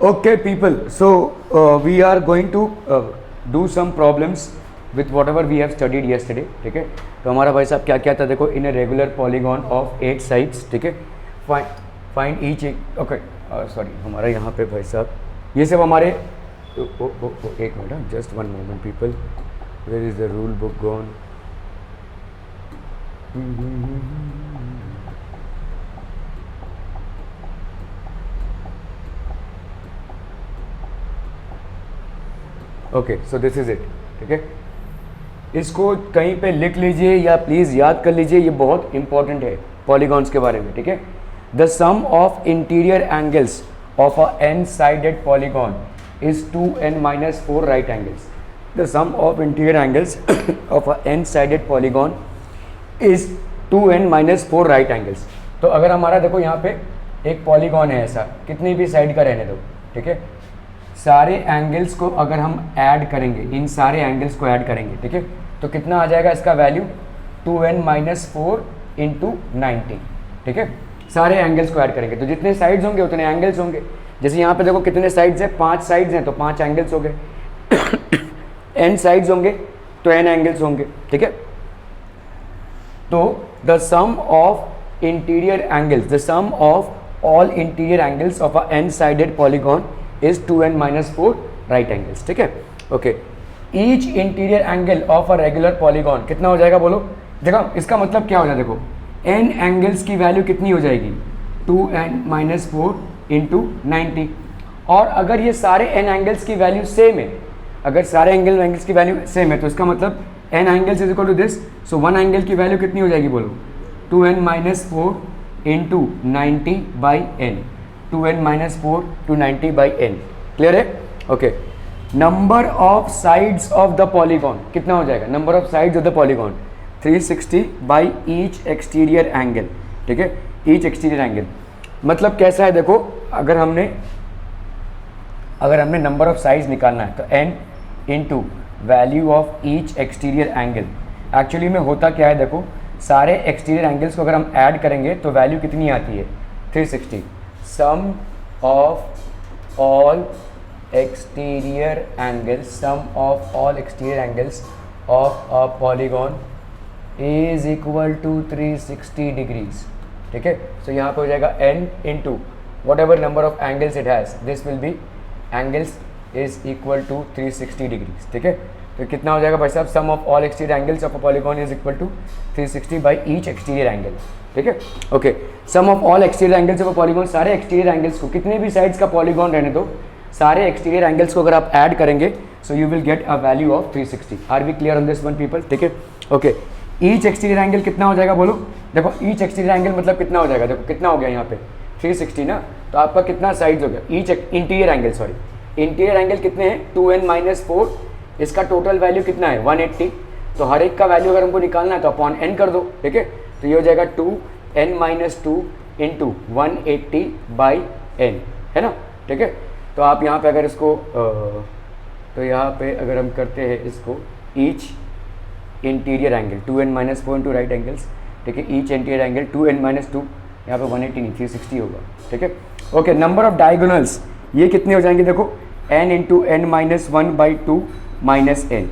Okay, people. So we are going to do some problems with whatever we have studied yesterday. ठीक है, तो हमारा भाई साहब क्या क्या था देखो, in a regular polygon of 8 sides. ठीक है, फाइंड ईच. ओके सॉरी, हमारा यहाँ पे भाई साहब ये सब हमारे एक minute, just one moment people. Where is the rule book gone? Okay, so this is it. ठीक है, इसको कहीं पे लिख लीजिए या प्लीज़ याद कर लीजिए, ये बहुत इंपॉर्टेंट है पॉलीगॉन्स के बारे में. ठीक है, the sum of interior angles of a N sided polygon is 2n-4 right angles. The sum of interior angles of a N sided polygon is 2n-4 right angles. तो अगर हमारा देखो यहाँ पे एक पॉलीगॉन है ऐसा, कितनी भी साइड का रहने दो. ठीक है, सारे एंगल्स को अगर हम ऐड करेंगे, इन सारे एंगल्स को ऐड करेंगे, ठीक है, तो कितना आ जाएगा इसका वैल्यू? 2n-4 into 90. ठीक है, सारे एंगल्स को ऐड करेंगे तो जितने साइड्स होंगे उतने एंगल्स होंगे. जैसे यहाँ पे देखो कितने साइड्स हैं, 5 साइड्स हैं तो 5 एंगल्स हो गए. n साइड्स होंगे तो n एंगल्स होंगे. ठीक है, तो the sum of interior angles, the sum of all interior angles of a n sided polygon is 2n-4 right angles. ठीक है, okay. Each interior angle of a regular polygon कितना हो जाएगा बोलो? देखो इसका मतलब क्या हो जाएगा, देखो n एंगल्स की वैल्यू कितनी हो जाएगी? 2n-4 into 90. और अगर ये सारे n एंगल्स की वैल्यू सेम है, अगर सारे एंगल्स की वैल्यू सेम है तो इसका मतलब n angles is equal to this. So one angle की वैल्यू कितनी हो जाएगी बोलो? 2n-4 into 90 by n. 2n-4 to 90 by n. Clear है? Okay. Number of sides of the polygon कितना हो जाएगा? Number of sides of the polygon 360 by each exterior angle. ठीक है, ईच एक्सटीरियर एंगल मतलब कैसा है देखो, अगर हमने नंबर ऑफ साइड्स निकालना है तो n into value of each exterior angle. Actually में होता क्या है देखो, सारे एक्सटीरियर एंगल्स को अगर हम ऐड करेंगे तो वैल्यू कितनी आती है? 360. sum of all exterior angles of a polygon is equal to 360 degrees. ठीक है, so यहाँ पे हो जाएगा n into whatever number of angles it has, this will be angles is equal to 360 degrees. ठीक है, तो कितना हो जाएगा भाई साहब? sum of all exterior angles of a polygon is equal to 360 by each exterior angle. ठीक है, okay. Sum of all exterior angles of a polygon, सारे एक्सटीरियर एंगल्स को, कितने भी साइड्स का पॉलीगॉन रहने दो, सारे एक्सटीरियर एंगल्स को अगर आप ऐड करेंगे so you will get a value of 360. Are we clear on this one people? ठीक है, ओके. ईच एक्सटीरियर एंगल कितना हो जाएगा बोलो? देखो ईच एक्सटीरियर एंगल मतलब कितना हो जाएगा, देखो कितना हो गया यहाँ पे 360 ना, तो आपका कितना साइड्स हो गया? Each interior angle, sorry interior angle कितने हैं? 2n-4. इसका टोटल वैल्यू कितना है? 180. तो हर एक का वैल्यू अगर हमको निकालना है तो अपॉन n कर दो. ठीक है, तो ये हो जाएगा 2n-2 इंटू 180 बाई n, है ना? ठीक है, तो आप यहाँ पे अगर इसको तो यहाँ पे अगर हम करते हैं इसको each interior angle 2n-4 into right angles. ठीक है, ईच इंटीरियर एंगल 2n-2, यहाँ पे 180 नहीं 360 होगा. ठीक है, ओके. नंबर ऑफ डायगोनल्स ये कितने हो जाएंगे देखो? n into n-1/2 minus n.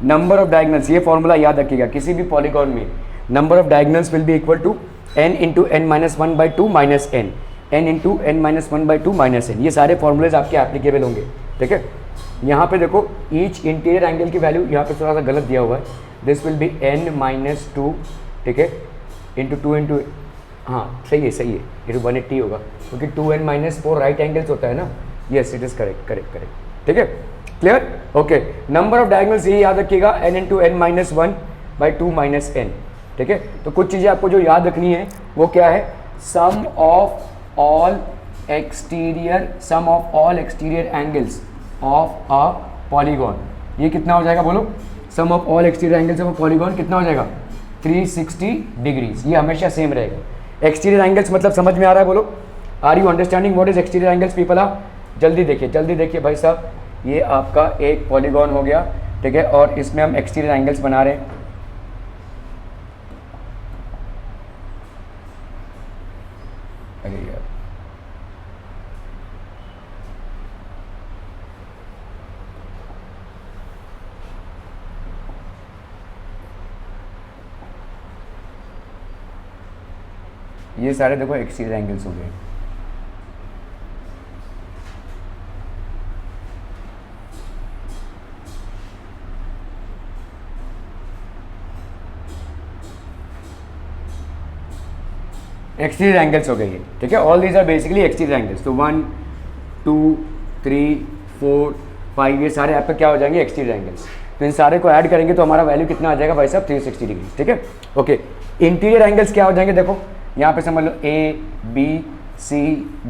Number of diagonals, ये फॉर्मूला याद रखिएगा किसी भी पॉलीगॉन में. Number of diagonals will be equal to n into n-1/2 minus n, n into n-1/2 minus n. ये सारे फॉर्मूलेज आपके एप्लीकेबल होंगे. ठीक है, यहाँ पे देखो ईच इंटीरियर एंगल की वैल्यू यहाँ पे थोड़ा सा गलत दिया हुआ है. This will B n-2. ठीक है, इंटू 2 इंटू, हाँ सही है सही है, ये 180 होगा क्योंकि 2n-4 राइट एंगल्स होता है ना. Yes it is correct correct correct. ठीक है, clear? Okay. Number of diagonals ये याद रखिएगा n into n-1/2 minus n. ठीक है, तो कुछ चीज़ें आपको जो याद रखनी है वो क्या है? Sum of all exterior angles of a polygon. ये कितना हो जाएगा बोलो? Sum of all exterior angles of a polygon कितना हो जाएगा? 360 डिग्रीज. ये हमेशा सेम रहेगा. एक्सटीरियर एंगल्स मतलब समझ में आ रहा है बोलो? Are you understanding what is exterior angles people? आप जल्दी देखिए भाई साहब, ये आपका एक पॉलीगॉन हो गया. ठीक है, और इसमें हम एक्सटीरियर एंगल्स बना रहे हैं. अरे यार ये सारे देखो एक्सटीरियर एंगल्स हो गए। एक्सटीरियर एंगल्स हो गए ये, ठीक है। All these are basically exterior angles. तो 1 2 3 4 5 ये सारे आपका क्या हो जाएंगे, एक्सटीरियर एंगल्स। तो इन सारे को ऐड करेंगे तो हमारा वैल्यू कितना आ जाएगा भाई साहब, 360 डिग्री, ठीक है। ओके, इंटीरियर एंगल्स क्या हो जाएंगे, देखो यहाँ पे समझ लो A B C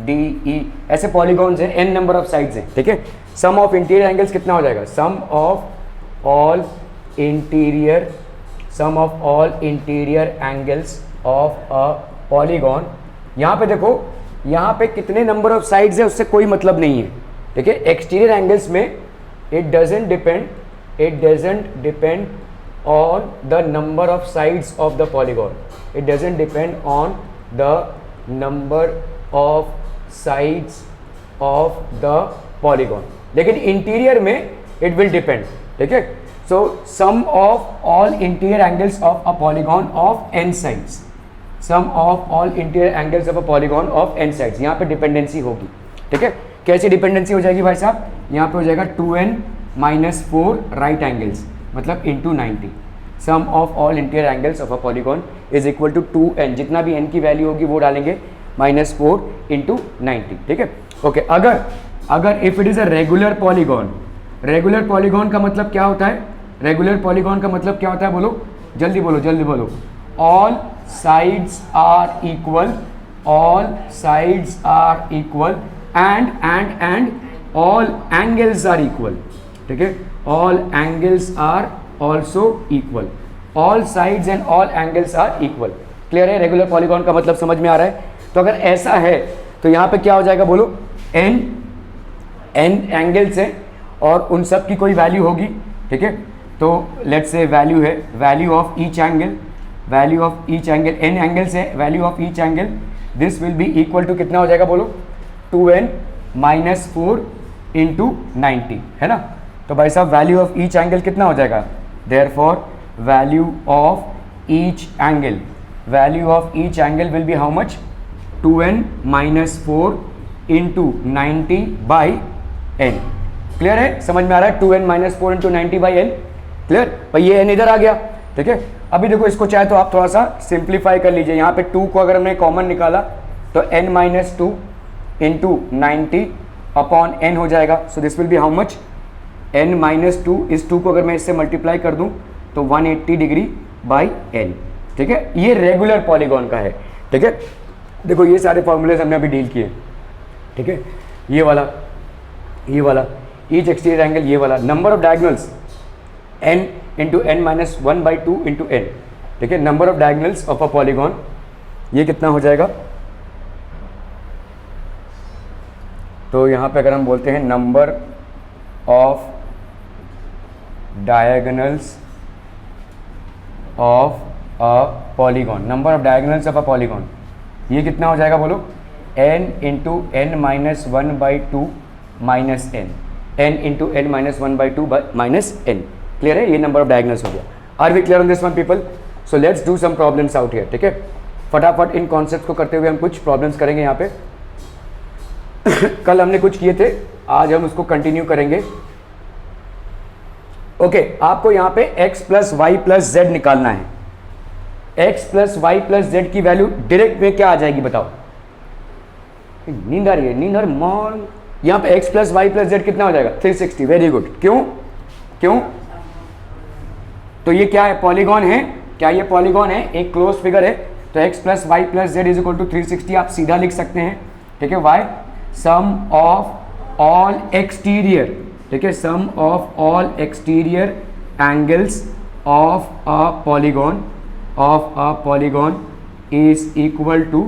D E ऐसे पॉलीगॉन्स हैं, n नंबर ऑफ साइड्स हैं, ठीक है। सम ऑफ इंटीरियर एंगल्स कितना हो जाएगा, sum of all interior angles of a polygon. यहाँ पे देखो, यहाँ पे कितने नंबर ऑफ साइड्स है उससे कोई मतलब नहीं है, ठीक है। एक्सटीरियर एंगल्स में it doesn't depend on the number of sides of the polygon, it doesn't depend on the number of sides of the polygon, लेकिन इंटीरियर में इट विल डिपेंड, ठीक है। So sum of all interior angles of a polygon of n sides, sum of all interior angles of a polygon of n sides, यहाँ पे dependency होगी, ठीक है। कैसी डिपेंडेंसी हो जाएगी भाई साहब, यहाँ पे हो जाएगा 2n - 4 राइट एंगल्स, मतलब into 90। Sum of all interior angles of a polygon is equal to 2n, जितना भी n की वैल्यू होगी वो डालेंगे -4 इंटू 90, ठीक है। ओके, अगर if it is a regular polygon का मतलब क्या होता है, रेगुलर पॉलीगॉन का मतलब क्या होता है, बोलो जल्दी बोलो। All sides are equal and all angles are equal, ठीक है। All angles are also equal, all sides and all angles are equal. Clear है, रेगुलर पॉलीगॉन का मतलब समझ में आ रहा है। तो अगर ऐसा है तो यहाँ पे क्या हो जाएगा, बोलो n एंगल्स है और उन सब की कोई वैल्यू होगी, ठीक है। तो लेट्स से वैल्यू है, value of each angle n angles है, value of each angle, this will be equal to कितना हो जाएगा, बोलो 2n - 4 इंटू 90, है ना। तो भाई साहब वैल्यू ऑफ ईच एंगल कितना हो जाएगा, therefore value of each angle will be how much, 2n - 4 into 90 by n। Clear है, समझ में आ रहा है, 2n - 4 into 90 by n। Clear भाई, ये n इधर आ गया, ठीक है। अभी देखो इसको चाहे तो आप थोड़ा सा सिंप्लीफाई कर लीजिए, यहाँ पे 2 को अगर हमने कॉमन निकाला तो n - 2 इंटू 90 अपॉन n हो जाएगा। सो this will be how much, n - 2, इस 2 को अगर मैं इससे मल्टीप्लाई कर दूं तो 180 डिग्री बाई n, ठीक है। ये रेगुलर पॉलीगॉन का है, ठीक है। देखो ये सारे फॉर्मूलेज हमने अभी डील किए, ठीक है। ये वाला ईच एक्सटीरियर एंगल, ये वाला number of diagonals n into n - 1/2 into n, ठीक है। Number of diagonals of a polygon, ये कितना हो जाएगा, तो यहाँ पे अगर हम बोलते हैं number of diagonals of a polygon, number of diagonals of a polygon, ये कितना हो जाएगा, बोलो n into n - 1/2 minus n into n - 1/2 minus n। Clear है, ये नंबर ऑफ डायगोनल्स हो गया। Are we clear on this one people? So let's do some problems out here, ठीक है। फटाफट इन कॉन्सेप्ट को करते हुए हम कुछ प्रॉब्लम्स करेंगे यहाँ पे। कल हमने कुछ किए थे, आज हम उसको कंटिन्यू करेंगे। ओके, आपको यहाँ पे x + y + z निकालना है। x + y + z की वैल्यू डायरेक्ट में क्या आ जाएगी बताओ? नींद आ रही है, नींद आ रही मॉर्न। यहाँ पे x + y + z कितना हो जाएगा? 360। Very good. क्यों? तो ये क्या है? पॉलीगॉन है। क्या ये पॉलीगॉन है? एक क्लोज फिगर है। तो x + y + z = 360 आप सीधा लिख सकते हैं, ठीक है। y sum of all exterior, ठीक है, sum of all exterior angles of a polygon is equal to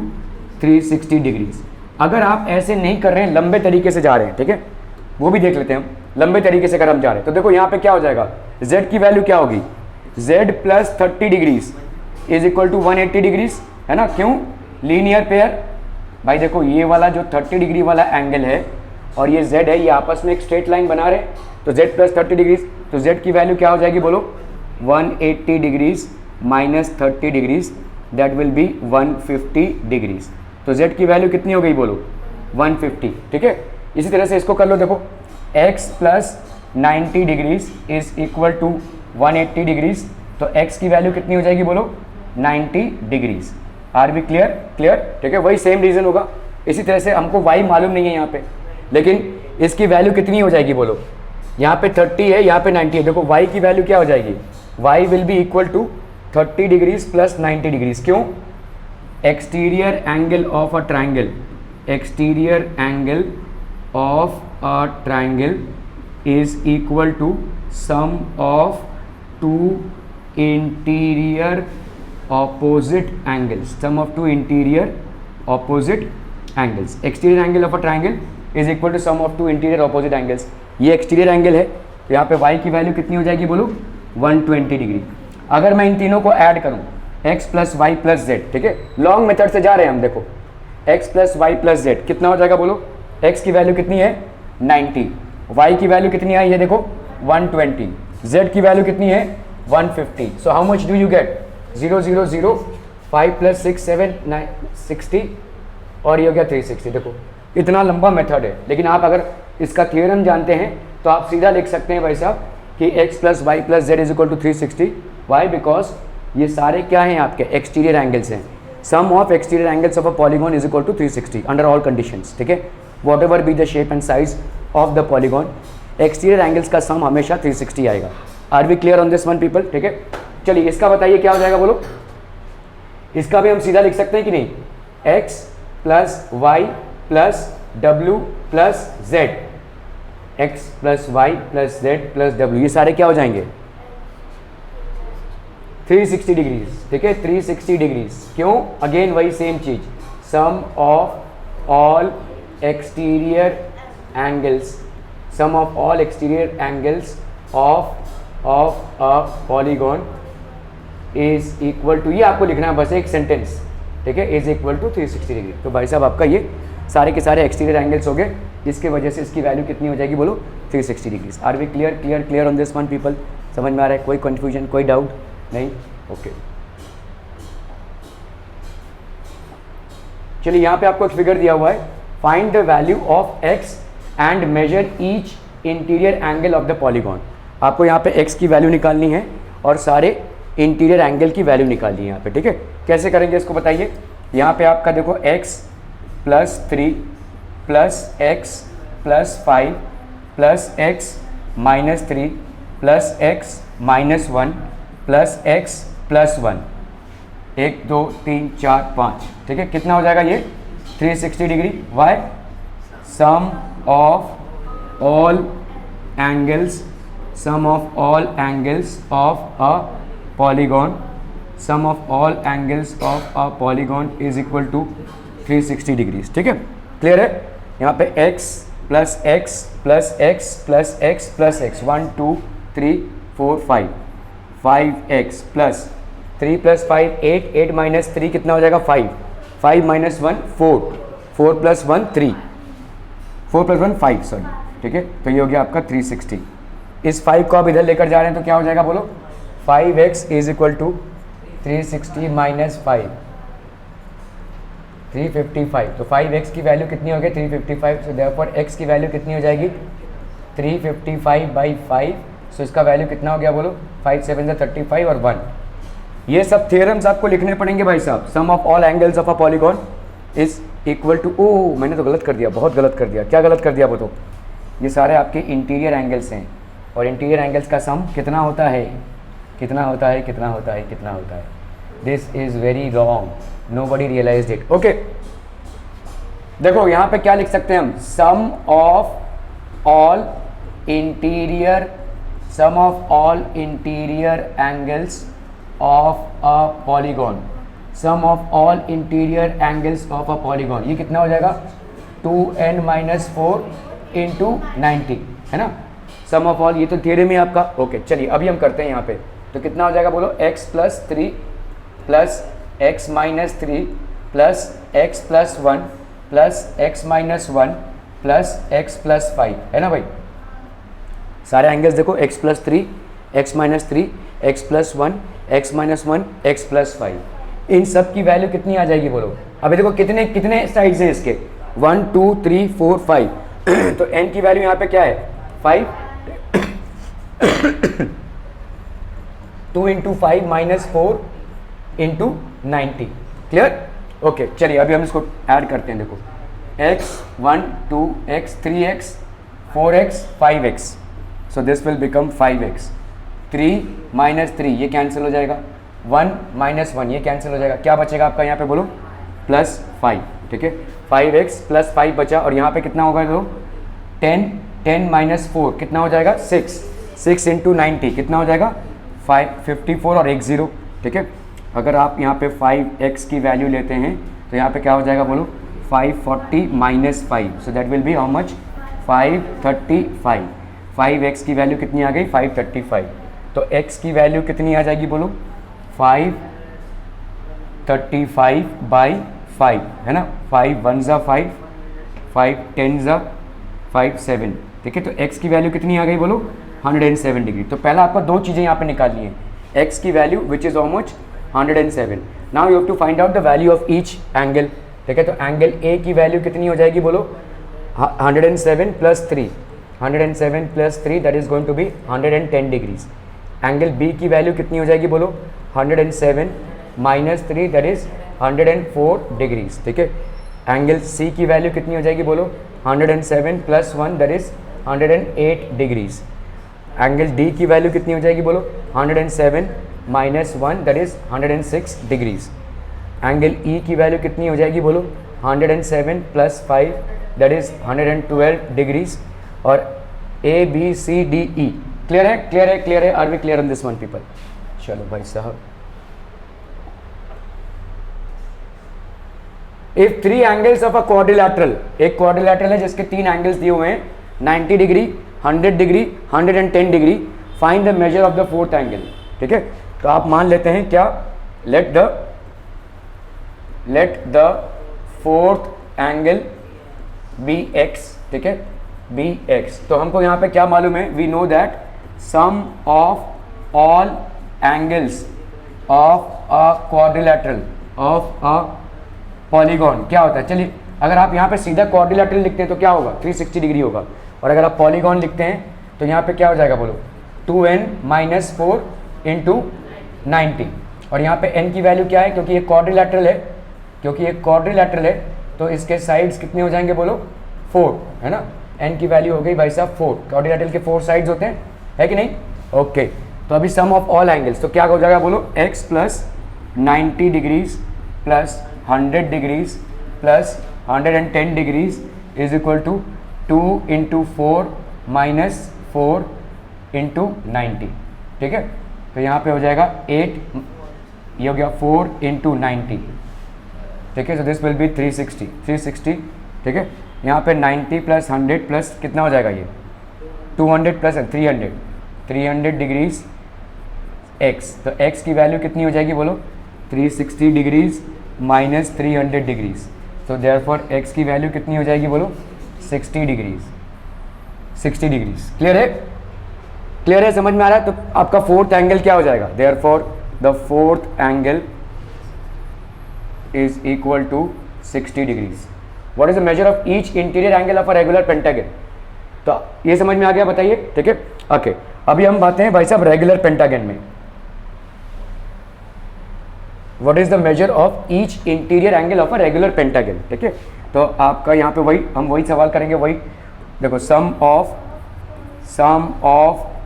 360 degrees. अगर आप ऐसे नहीं कर रहे हैं, लंबे तरीके से जा रहे हैं, ठीक है, वो भी देख लेते हैं हम। लंबे तरीके से अगर हम जा रहे हैं तो देखो यहाँ पे क्या हो जाएगा, z की वैल्यू क्या होगी? z + 30 degrees is equal to 180 degrees, है ना। क्यों? Linear pair. भाई देखो ये वाला जो 30 डिग्री वाला एंगल है और ये z है, ये आपस में एक स्ट्रेट लाइन बना रहे हैं। तो z + 30 डिग्रीज, तो z की वैल्यू क्या हो जाएगी बोलो? 180 degrees - 30 degrees that will B 150 degrees. तो z की वैल्यू कितनी हो गई बोलो 150, ठीक है। इसी तरह से इसको कर लो, देखो x plus 90 degrees is equal to 180 degrees, तो x की वैल्यू कितनी हो जाएगी बोलो 90 degrees. Are we clear? Clear, ठीक है। वही सेम रीजन होगा। इसी तरह से हमको y मालूम नहीं है यहाँ पे, लेकिन इसकी वैल्यू कितनी हो जाएगी बोलो, यहाँ पे 30 है, यहाँ पे 90 है। देखो y की वैल्यू क्या हो जाएगी, y will be equal to 30 degrees plus 90 degrees. क्यों? Exterior angle of a triangle, exterior angle of a triangle is equal to sum of two interior opposite angles, sum of two interior opposite angles. Exterior angle of a triangle is equal to sum of two interior opposite angles. ये exterior angle है, तो यहाँ पे y की value कितनी हो जाएगी बोलो 120 डिग्री। अगर मैं इन तीनों को ऐड करूँ x plus Y plus z, ठीक है, लॉन्ग मेथड से जा रहे हैं हम। देखो x plus Y plus z कितना हो जाएगा बोलो, x की वैल्यू कितनी है 90, y की वैल्यू कितनी आई है देखो 120, z की वैल्यू कितनी है 150। So how much do you get 0 0 0 5 plus 6 7 9 60 और ये हो गया 360। देखो इतना लंबा मेथड है, लेकिन आप अगर इसका थ्योरम जानते हैं तो आप सीधा लिख सकते हैं भाई साहब कि x plus Y plus Z is equal to 360। Why? Because ये सारे क्या हैं आपके एक्सटीरियर एंगल्स हैं। Sum of exterior angles of a polygon is equal to 360 under all conditions, ठीक है। Whatever be the shape and size of the polygon, exterior angles का sum हमेशा 360 आएगा। Are we clear on this one people? ठीक है, चलिए इसका बताइए क्या हो जाएगा बोलो। इसका भी हम सीधा लिख सकते हैं कि नहीं, x प्लस वाई प्लस डब्ल्यू plus z, x plus Y plus z plus डब्ल्यू, ये सारे क्या हो जाएंगे 360 डिग्रीज, ठीक है 360 डिग्रीज। क्यों? अगेन वही सेम चीज, sum of all exterior angles, sum of all exterior angles of a polygon is equal to, ये आपको लिखना है बस एक सेंटेंस, ठीक है, इज इक्वल टू 360 डिग्री। तो भाई साहब आपका ये सारे के सारे एक्सटीरियर एंगल्स हो गए, जिसकी वजह से इसकी वैल्यू कितनी हो जाएगी बोलो 360 degrees. Are we clear? Clear clear on this one people? समझ में आ रहा है? कोई कंफ्यूजन, कोई डाउट नहीं? ओके चलिए यहाँ पे आपको एक फिगर दिया हुआ है, find the value of x and measure each interior angle of the polygon. आपको यहाँ पे एक्स की वैल्यू निकालनी है और सारे इंटीरियर एंगल की वैल्यू निकालनी है यहाँ पे, ठीक है। कैसे करेंगे इसको बताइए। यहाँ पे आपका देखो x plus 3 plus x plus 5 plus x minus 3 plus x minus 1 plus x plus 1, 1 2 3 4 5, ठीक है। कितना हो जाएगा ये 360 degree. Why? Sum of all angles, sum of all angles of a polygon, sum of all angles of a polygon is equal to 360 degrees, ठीक है। Clear है? यहाँ पे x plus x plus x plus x plus x 1 2 3 4 5, 5x plus 3 plus 5 8, 8 minus 3 कितना हो जाएगा 5, 5 minus 1 4, 4 plus 1 3, 4 plus 1 5 sorry, ठीक है। तो ये हो गया आपका 360। इस 5 को आप इधर लेकर जा रहे हैं तो क्या हो जाएगा बोलो, 5x is equal to 360 minus 5, 355। तो 5x की वैल्यू कितनी हो गई 355। सो देयरफॉर x की वैल्यू कितनी हो जाएगी 355 बाई 5। सो इसका वैल्यू कितना हो गया बोलो 5 7 35 और 1। ये सब थ्योरम्स आपको लिखने पड़ेंगे भाई साहब। Sum of all angles of a polygon is equal to, oh मैंने तो गलत कर दिया, बहुत गलत कर दिया। क्या गलत कर दिया बोलो? ये सारे आपके इंटीरियर एंगल्स हैं और इंटीरियर एंगल्स का सम कितना होता है, कितना होता है, कितना होता है, कितना होता है। This is very wrong, nobody realised it. Okay देखो यहाँ पे क्या लिख सकते हैं हम, sum of all interior, sum of all interior angles of a polygon, sum of all interior angles of a polygon. ये कितना हो जाएगा 2n माइनस 4 इंटू 90, है ना। सम ऑफ ऑल, ये तो थ्योरम में आपका। ओके चलिए अभी हम करते हैं यहाँ पे, तो कितना हो जाएगा बोलो x plus 3 plus x minus 3 plus x plus 1 plus x minus 1 plus x plus 5, है ना भाई। सारे एंगल्स देखो, x plus 3, x minus 3, x plus 1, x minus 1, x plus 5। इन सब की वैल्यू कितनी आ जाएगी बोलो। अभी देखो कितने कितने साइड्स हैं इसके, 1 2 3 4 5 तो n की वैल्यू यहाँ पे क्या है 5 2 into 5 minus 4 into 90। Clear? Okay चलिए अभी हम इसको ऐड करते हैं। देखो x 1 2 x 3x 4x 5x, so this will become 5x। 3 minus 3 ये कैंसिल हो जाएगा, 1 माइनस 1 ये कैंसिल हो जाएगा, क्या बचेगा आपका यहाँ पे बोलो प्लस 5। ठीक है 5x प्लस 5 बचा, और यहाँ पे कितना होगा देखो 10 माइनस 4 कितना हो जाएगा 6 इंटू 90 कितना हो जाएगा 54 और एक 0। ठीक है अगर आप यहाँ पे 5x की वैल्यू लेते हैं तो यहाँ पे क्या हो जाएगा बोलो 540 minus 5, so that will be how much 535। 5x की वैल्यू कितनी आ गई 535, तो x की वैल्यू कितनी आ जाएगी बोलो 535 बाई 5 है ना, 5 1 ज़ा 5 5 10 ज़ा 5 7। ठीक है तो x की वैल्यू कितनी आ गई बोलो 107 डिग्री। तो पहला आपको दो चीज़ें यहाँ पे निकालनी है, x की value which is how much 107। Now you have to find out the value of each angle. ठीक है तो एंगल A की वैल्यू कितनी हो जाएगी बोलो 107 plus 3, 107 plus 3 that is going to be 110 degrees. Angle B की वैल्यू कितनी हो जाएगी बोलो 107 माइनस 3 दैट इज 104 डिग्रीज। ठीक है एंगल C की वैल्यू कितनी हो जाएगी बोलो 107 plus 1 that is 108 degrees. Angle D की वैल्यू कितनी हो जाएगी बोलो 107 minus 1 that is 106 degrees. Angle E की वैल्यू कितनी हो जाएगी बोलो 107 प्लस 5 दैट इज 112 डिग्रीज। और A B C D E clear है क्लियर है क्लियर है, are we clear on this one people? चलो भाई साहब, if 3 angles of a quadrilateral, एक क्वाड्रिलैटरल है जिसके 3 एंगल्स दिए हुए हैं 90 degree 100 degree 110 degree, find the measure of the fourth angle. ठीक है तो आप मान लेते हैं क्या, let the fourth angle be x. ठीक है बी एक्स, तो हमको यहाँ पे क्या मालूम है, we know that sum of all angles of a quadrilateral of a polygon क्या होता है। चलिए अगर आप यहाँ पे सीधा क्वाड्रिलैटरल लिखते हैं तो क्या होगा 360 डिग्री होगा, और अगर आप पॉलीगॉन लिखते हैं तो यहाँ पे क्या हो जाएगा बोलो 2n माइनस 4 इंटू 90। और यहाँ पे n की वैल्यू क्या है, क्योंकि ये क्वाड्रिलैटरल है, क्योंकि ये क्वाड्रिलैटरल है तो इसके साइड्स कितने हो जाएंगे बोलो 4 है ना। n की वैल्यू हो गई भाई साहब 4, क्वाड्रिलैटरल के 4 साइड्स होते हैं है कि नहीं। ओके तो अभी सम ऑफ ऑल एंगल्स तो क्या हो जाएगा बोलो x plus 90 degrees plus 100 degrees plus 110 degrees is equal to 2 into 4 minus 4 into 90। ठीक है तो यहाँ पे हो जाएगा 8, ये हो गया 4 इंटू 90। ठीक है सो दिस विल बी 360। ठीक है यहाँ पे 90 प्लस 100 प्लस कितना हो जाएगा ये 200 प्लस 300 डिग्रीज x, तो x की वैल्यू कितनी हो जाएगी बोलो 360 डिग्रीज माइनस 300 डिग्रीज, तो देयरफॉर x की वैल्यू कितनी हो जाएगी बोलो 60 डिग्रीज। क्लियर है क्लियर है, समझ में आ रहा है। तो आपका फोर्थ एंगल क्या हो जाएगा, therefore the fourth angle is equal to 60 degrees. What is the measure of each interior angle of a regular pentagon. तो ये समझ में आ गया, बताइए। ठीक है ओके अभी हम बातें हैं भाई साहब रेगुलर पेंटागन में, what is the measure of each interior angle of a regular pentagon. ठीक है तो आपका यहाँ पे हम वही सवाल करेंगे, वही देखो sum of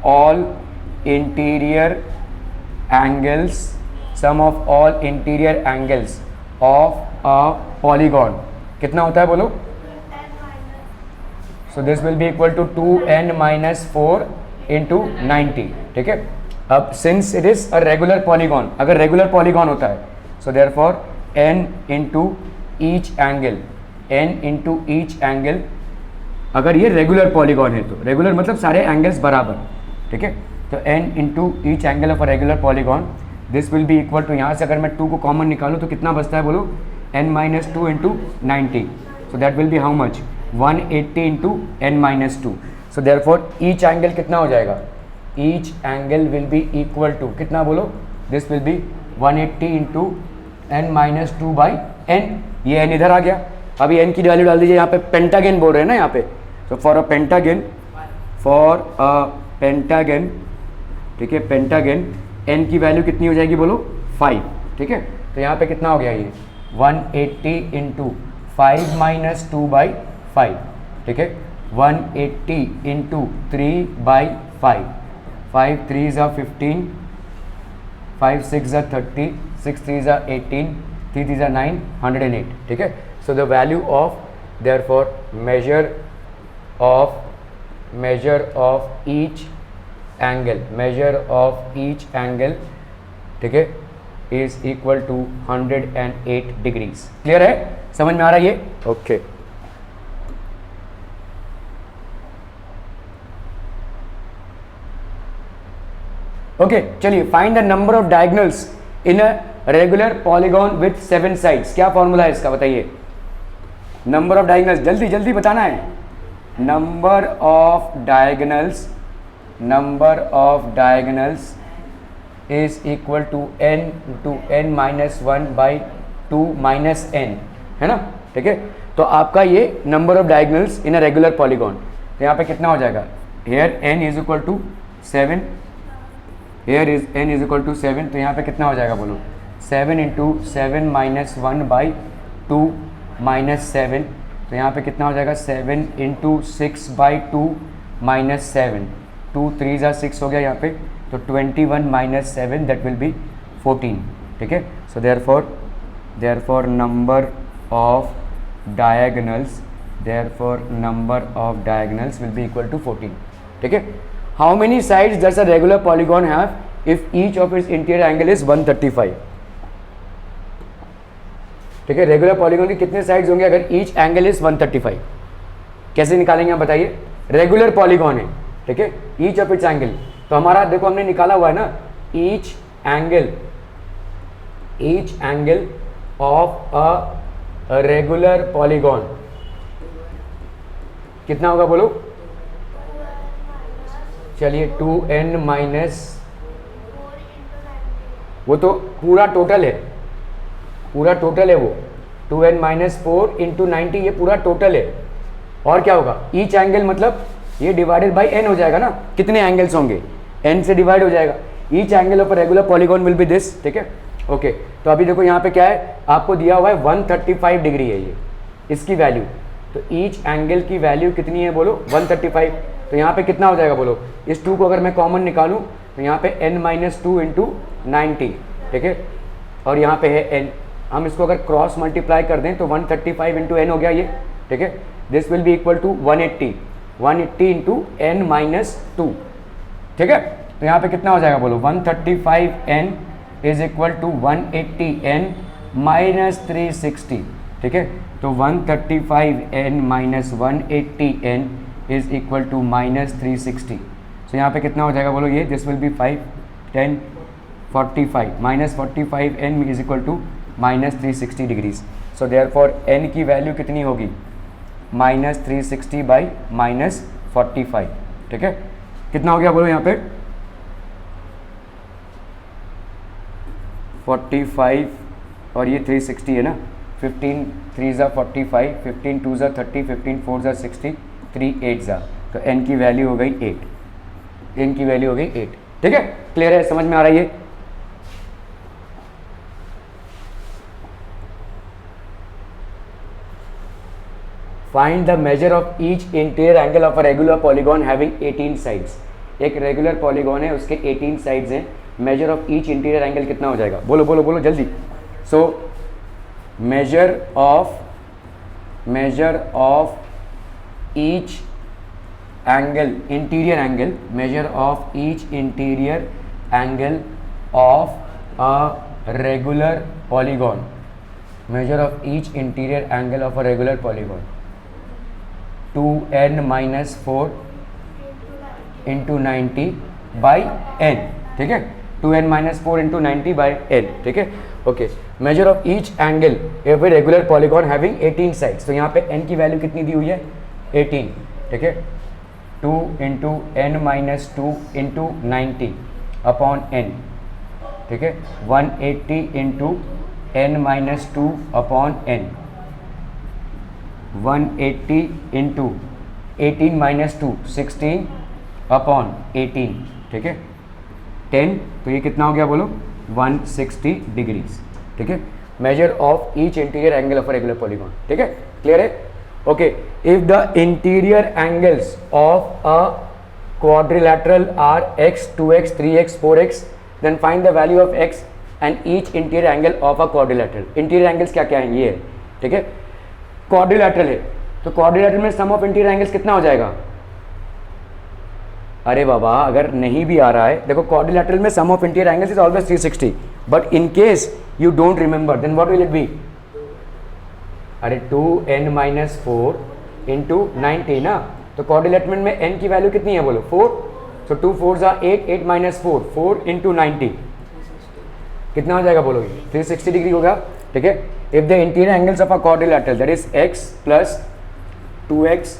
all interior angles of a polygon कितना होता है बोलो, so this will be equal to 2n minus 4 into 90। ठीक है अब since it is a regular polygon, अगर रेगुलर पॉलीगॉन होता है so therefore n into each angle, अगर ये रेगुलर पॉलीगॉन है तो रेगुलर मतलब सारे एंगल्स बराबर। ठीक है तो n into each angle of a regular polygon, this will be equal to, यहाँ से अगर मैं 2 को कॉमन निकालूँ तो कितना बचता है बोलो n minus 2 into 90, so that will be how much 180 into n minus 2। So therefore each angle कितना हो जाएगा, each angle will be equal to कितना बोलो, this will be 180 into n minus 2 by n, ये n इधर आ गया। अभी n की वैल्यू डाल दीजिए, यहाँ पे पेंटागन बोल रहे हैं ना यहाँ पे, तो फॉर अ पेंटागन, ठीक है, पेंटागन n की वैल्यू कितनी हो जाएगी बोलो 5, ठीक है। तो यहाँ पे कितना हो गया ये 180 इंटू 5 माइनस 2 बाई 5, ठीक है, 180 इंटू 3 बाई 5, 5 3 ज़ा 15, 5 6 ज़ा 30, 6 3 ज़ा 18, 3 3 ज़ा 9, 108, ठीक है। So the value of therefore measure of each angle, ठीक है, is equal to 108 degrees. Clear है, समझ में आ रहा है ये? ओके ओके, चलिए find the number of diagonals in a regular polygon with 7 sides. क्या फॉर्मूला है इसका बताइए? नंबर ऑफ डायगोनल्स, जल्दी जल्दी बताना है। Number of diagonals is equal to n minus 1 by 2 minus n, है ना, ठीक है। तो आपका ये number of diagonals in a regular polygon, तो यहाँ पे कितना हो जाएगा? Here n is equal to 7, here is n is equal to 7, तो यहाँ पे कितना हो जाएगा बोलो? 7 इंटू 7 माइनस 1 बाई 2 माइनस 7, तो यहाँ पे कितना हो जाएगा? 7 इंटू 6 बाई 2 माइनस 7, 2 3 ज़ा 6 हो गया यहाँ पे, तो 21 माइनस 7 दैट विल बी 14, ठीक है। So therefore number of diagonals will be equal to 14, ठीक है। How many sides does a regular polygon have if each of its interior angle is 135, ठीक है। रेगुलर पॉलीगॉन के कितने साइड्स होंगे अगर ईच एंगल इज 135? कैसे निकालेंगे आप बताइए? रेगुलर पॉलीगॉन है, ठीक है, ईच ऑफ इट्स एंगल, तो हमारा देखो हमने निकाला हुआ है ना, each angle of a regular polygon कितना होगा बोलो? चलिए 2n माइनस, वो तो पूरा टोटल है वो 2n माइनस 4 इंटू 90, ये पूरा टोटल है। और क्या होगा? ईच एंगल मतलब ये डिवाइडेड बाई n हो जाएगा ना, कितने एंगल्स होंगे, n से डिवाइड हो जाएगा। Each angle of a regular polygon will B this, ठीक है, ओके। तो अभी देखो यहाँ पे क्या है, आपको दिया हुआ है 135 डिग्री है ये इसकी वैल्यू, तो ईच एंगल की वैल्यू कितनी है बोलो? 135, तो यहाँ पे कितना हो जाएगा बोलो? इस 2 को अगर मैं कॉमन निकालूँ तो यहाँ पे n माइनस 2 इंटू 90, ठीक है, और यहाँ पे है n, हम इसको अगर क्रॉस मल्टीप्लाई कर दें तो 135 इंटू n हो गया ये, ठीक है। This will be equal to 180 into n minus 2, ठीक है। तो यहाँ पे कितना हो जाएगा बोलो? 135n is equal to 180n minus 360, ठीक है। तो 135n minus 180n is equal to minus 360, तो यहाँ पे कितना हो जाएगा बोलो? ये this will be 5 10 45 minus 45n is equal to minus 360 degrees. So therefore n की वैल्यू कितनी होगी? माइनस 360 बाई माइनस 45, ठीक है। कितना हो गया बोलो यहाँ पे? 45 और ये 360 है ना, 15 3 ज़ा 45, 15 2 ज़ा 30, 15 4 ज़ा 60, 3 8 ज़ा, तो n की वैल्यू हो गई 8, n की वैल्यू हो गई 8, ठीक है। क्लियर है, समझ में आ रही है? Find the measure of each interior angle of a regular polygon having 18 sides. एक रेगुलर पॉलीगॉन है, उसके 18 साइड्स हैं, major of each interior angle कितना हो जाएगा? बोलो बोलो बोलो जल्दी। So major of each angle, interior angle, major of each interior angle of a regular polygon, measure of each interior angle of a regular polygon, 2n minus 4 into 90 by n, ठीक है, 2n minus 4 into 90 by n, ठीक है, okay. measure of each angle of a regular polygon having 18 sides, तो यहाँ पे n की value कितनी दी हुई है? 18, ठीक है, 2 into n minus 2 into 90 upon n, ठीक है, 180 into n minus 2 upon n, 180 into 18 minus 2 16 upon 18, ठीक है 10, तो ये कितना हो गया बोलो 160 डिग्रीज, ठीक है। Measure of each interior angle of a regular polygon, ठीक है, क्लियर है। Okay, if the interior angles of a quadrilateral are x, 2x, 3x, 4x, then find the value of x and each interior angle of a quadrilateral. Interior angles क्या क्या हैं, ये है, ठीक है। क्वाड्रिलैटरल है तो क्वाड्रिलैटरल में सम ऑफ इंटीरियर एंगल्स कितना हो जाएगा। अरे बाबा अगर नहीं भी आ रहा है, देखो क्वाड्रिलैटरल में sum of interior angles is always 360, but in case you don't remember then what will it be. अरे 2n माइनस 4 इंटू 90 ना, तो क्वाड्रिलैटरल में n की वैल्यू कितनी है बोलो 4, सो 2 4 जा 8, 8 माइनस 4, 4 इंटू 90 कितना हो जाएगा बोलोगे 360 डिग्री होगा, ठीक है। If the interior angles of a quadrilateral that is x plus 2x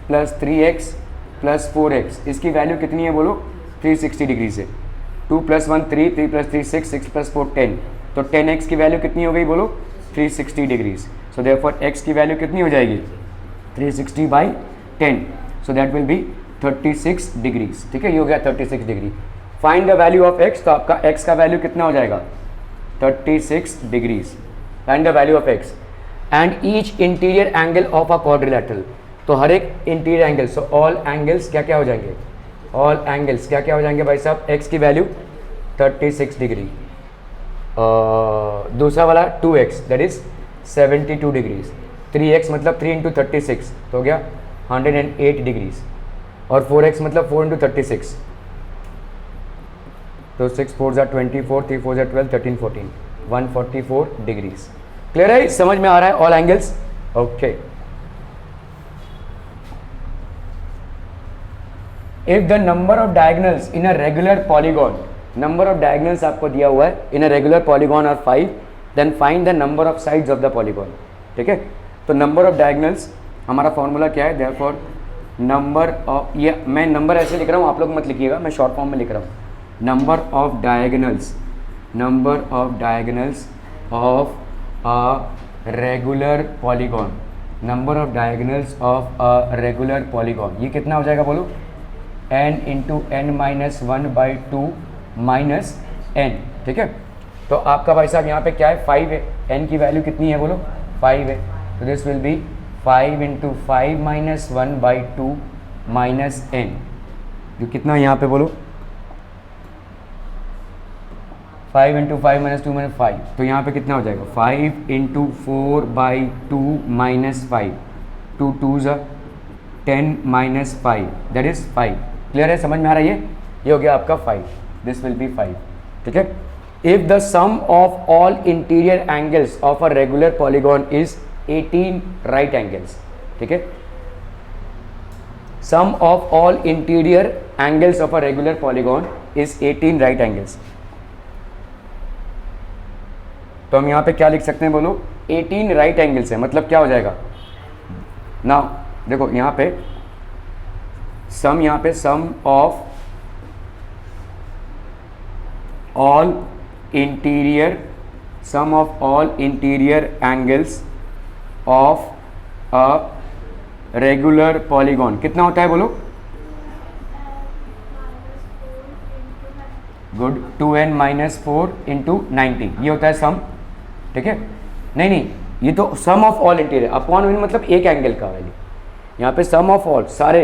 plus 3x plus 4x, इसकी वैल्यू कितनी है बोलो 360 डिग्री से। 2 प्लस 1 3, 3 प्लस 3 6, 6 प्लस 4 10, तो 10x की वैल्यू कितनी हो गई बोलो 360 डिग्रीज। सो देयरफॉर x की वैल्यू कितनी हो जाएगी 360 by 10, so that will B 36 degrees, ठीक है, ये हो गया 36 degree. Find the value of x, तो आपका x का वैल्यू कितना हो जाएगा 36 degrees. Find the value of x and each interior angle of a quadrilateral, तो हर एक interior angle, so all angles क्या क्या हो जाएंगे, ऑल एंगल्स क्या क्या हो जाएंगे भाई साहब, x की वैल्यू 36 डिग्री, दूसरा वाला 2x that is 72 degrees, 3x मतलब 3 इंटू 36 तो हो गया 108 डिग्रीज, और 4x मतलब 4 इंटू 36, तो 6 4 जा 24, 3 4 जा 12, 13 14, 144 डिग्रीज। क्लियर है, समझ में आ रहा है all angles, okay. If the number of diagonals in a regular polygon, number of diagonals आपको दिया हुआ है इन अ रेगुलर पॉलीगॉन और 5, then find the number of sides of the polygon, ठीक है। तो नंबर ऑफ डायगोनल्स हमारा फॉर्मूला क्या है, देयरफॉर नंबर ऑफ, ये मैं नंबर ऐसे लिख रहा हूँ, आप लोग मत लिखिएगा, मैं शॉर्ट फॉर्म में लिख रहा हूँ, number of diagonals, number of diagonals of a regular polygon, number of diagonals of a regular polygon, ये कितना हो जाएगा बोलो n into n minus 1 by 2 minus n, ठीक है। तो आपका भाई साहब यहाँ पे क्या है 5 है, n की वैल्यू कितनी है बोलो 5 है, तो this will be 5 into 5 minus 1 by 2 minus n, जो कितना यहाँ पे बोलो 5 इंटू 5 माइनस 2 माइनस 5, तो यहाँ पे कितना हो जाएगा 5 इंटू 4 बाई 2 माइनस 5, 2 2 ज़ा 10 माइनस 5 दैट इज 5। क्लियर है, समझ में आ रहा है, ये हो गया आपका 5, दिस विल बी 5, ठीक है। If the sum of all interior angles of a regular polygon is 18 right angles, ठीक है, sum of all interior angles of a regular polygon is 18 right angles, तो हम यहाँ पे क्या लिख सकते हैं बोलो 18 राइट एंगल्स है, मतलब क्या हो जाएगा ना, देखो यहाँ पे सम, यहाँ पे sum of all interior, sum of all interior angles of a regular polygon कितना होता है बोलो, गुड, 2n माइनस 4 इंटू 90, ये होता है सम, ठीक है। नहीं नहीं, ये तो सम ऑफ ऑल इंटीरियर, अपॉन मतलब एक एंगल का वैल्यू, यहाँ पे सम ऑफ ऑल सारे,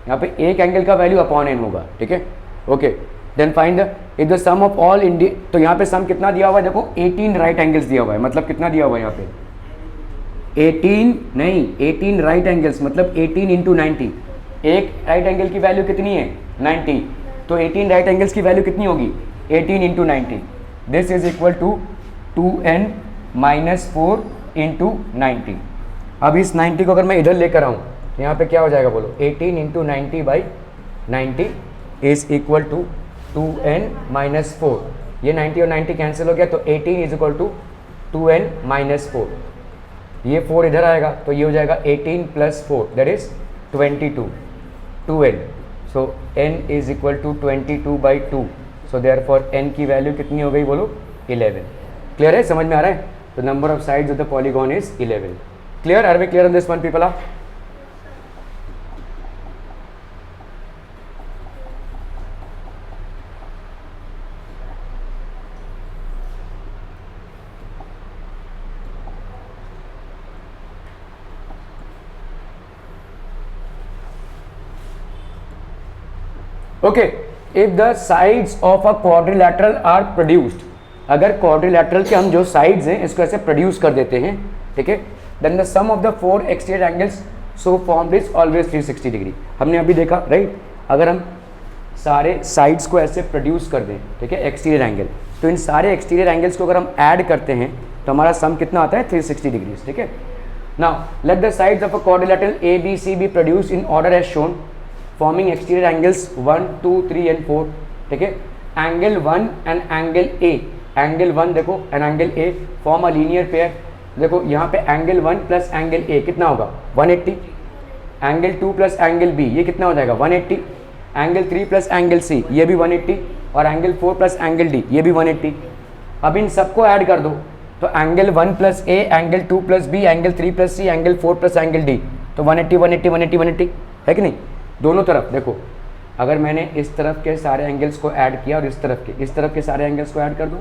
यहाँ पे एक एंगल का वैल्यू अपॉन n होगा, ठीक है, okay. Then find the if the sum of all इंडी, तो यहाँ पे सम कितना दिया हुआ है देखो 18 राइट एंगल्स दिया हुआ है, मतलब कितना दिया हुआ है यहाँ पे 18 नहीं 18 राइट एंगल्स, मतलब 18 इंटू 90, एक राइट एंगल की वैल्यू कितनी है 90, तो 18 राइट एंगल्स की वैल्यू कितनी होगी 18 into 90, this is equal to 2n minus 4 into 90। अब इस 90 को अगर मैं इधर लेकर आऊँ तो यहाँ पे क्या हो जाएगा बोलो 18 into 90 by 90 is equal to 2n minus 4, ये 90 और 90 कैंसिल हो गया, तो 18 is equal to 2n minus 4, ये 4 इधर आएगा तो ये हो जाएगा 18 plus 4 that is 22, 2n, so n is equal to 22 by 2, so therefore n की वैल्यू कितनी हो गई बोलो 11, क्लियर है, समझ में आ रहा है? तो number of sides of the polygon is 11. Clear? Are we clear on this one people? Are okay, if the sides of a quadrilateral are produced, अगर quadrilateral के हम जो sides हैं इसको ऐसे produce कर देते हैं, ठीक है, then the sum of the four exterior angles so formed is always 360 degree. हमने अभी देखा राइट, अगर हम सारे sides को ऐसे produce कर दें, ठीक है, exterior angle, तो इन सारे exterior angles को अगर हम add करते हैं तो हमारा sum कितना आता है? 360 डिग्री. ठीक है. Now let the sides of a quadrilateral ABC be produced in order as shown, forming exterior angles 1, 2, 3 and 4. ठीक है. Angle 1 and angle A, angle 1 देखो and angle A form a linear pair. देखो यहाँ पे angle 1 plus angle A कितना होगा? 180. Angle 2 plus angle B ये कितना हो जाएगा? 180. एंगल 3 प्लस एंगल सी ये भी 180 और एंगल 4 प्लस एंगल डी ये भी 180. अब इन सबको ऐड कर दो तो angle 1 plus A, angle 2 plus B, angle 3 plus C, angle 4 plus angle D, तो 180 180 180 180 है कि नहीं? दोनों तरफ देखो, अगर मैंने इस तरफ के सारे एंगल्स को ऐड किया और इस तरफ के सारे एंगल्स को ऐड कर दो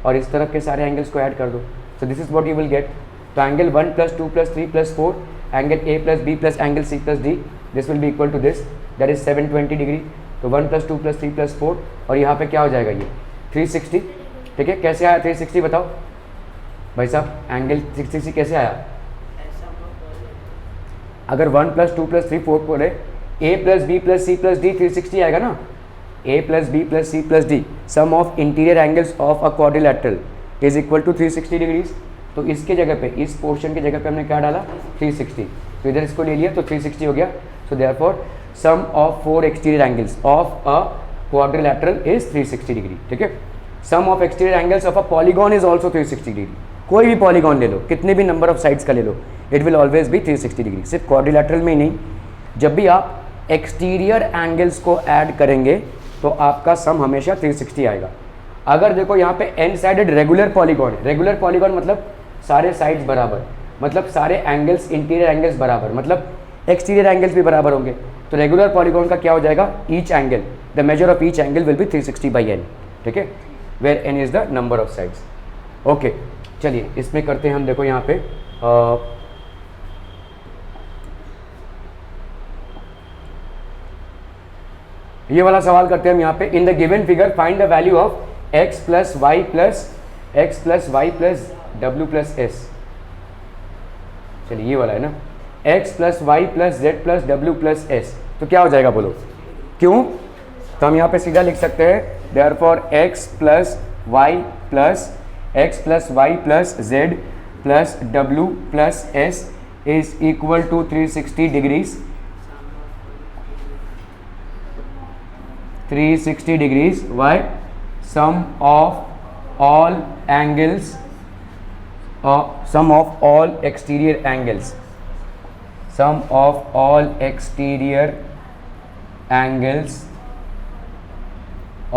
और इस तरफ के सारे एंगल्स को ऐड कर दो, so this is what you will get. तो angle 1 plus 2 plus 3 plus 4, angle A plus B plus angle C plus D, this will be equal to this, that is 720 degree. तो 1 plus 2 plus 3 plus 4 और यहाँ पे क्या हो जाएगा? ये 360. ठीक है. कैसे आया 360 बताओ भाई साहब? एंगल 360 कैसे आया? अगर 1 प्लस 2 प्लस 3 4 बोले, a plus B plus c plus d 360 आएगा ना. a plus B plus c plus d sum of interior angles of a quadrilateral is equal to 360 degrees. तो इसके जगह पे, इस पोर्शन की जगह पे हमने क्या डाला? 360. तो इधर इसको ले लिया तो 360 हो गया. So therefore sum of 4 exterior angles of a quadrilateral is 360 degree. ठीक है. Sum of exterior angles of a polygon is also 360 degree. कोई भी पॉलीगॉन ले लो, कितने भी नंबर ऑफ साइड्स का ले लो, it will always be 360 degree. सिर्फ क्वाड्रिलैटरल में ही नहीं, जब भी आप एक्सटीरियर एंगल्स को ऐड करेंगे तो आपका सम हमेशा 360 आएगा. अगर देखो यहाँ पे एन साइडेड रेगुलर पॉलीगॉन है, रेगुलर पॉलीगॉन मतलब सारे साइड्स बराबर, मतलब सारे एंगल्स इंटीरियर एंगल्स बराबर, मतलब एक्सटीरियर एंगल्स भी बराबर होंगे. तो रेगुलर पॉलीगॉन का क्या हो जाएगा? Each angle, the measure of each angle will be 360 by n. ठीक है. Where n is the number of sides. Okay, चलिए इसमें करते हैं हम. देखो यहाँ पे ये वाला सवाल करते हैं हम यहाँ पे. In the given figure find the value of x plus Y plus डब्ल्यू प्लस एस. चलिए ये वाला है ना, x plus Y plus z plus डब्ल्यू प्लस एस. तो क्या हो जाएगा बोलो? क्यों? तो हम यहाँ पे सीधा लिख सकते हैं therefore x plus Y plus z plus डब्ल्यू plus s is equal to 360 degrees. 360 degrees. Why? Sum of all angles, sum of all exterior angles, sum of all exterior angles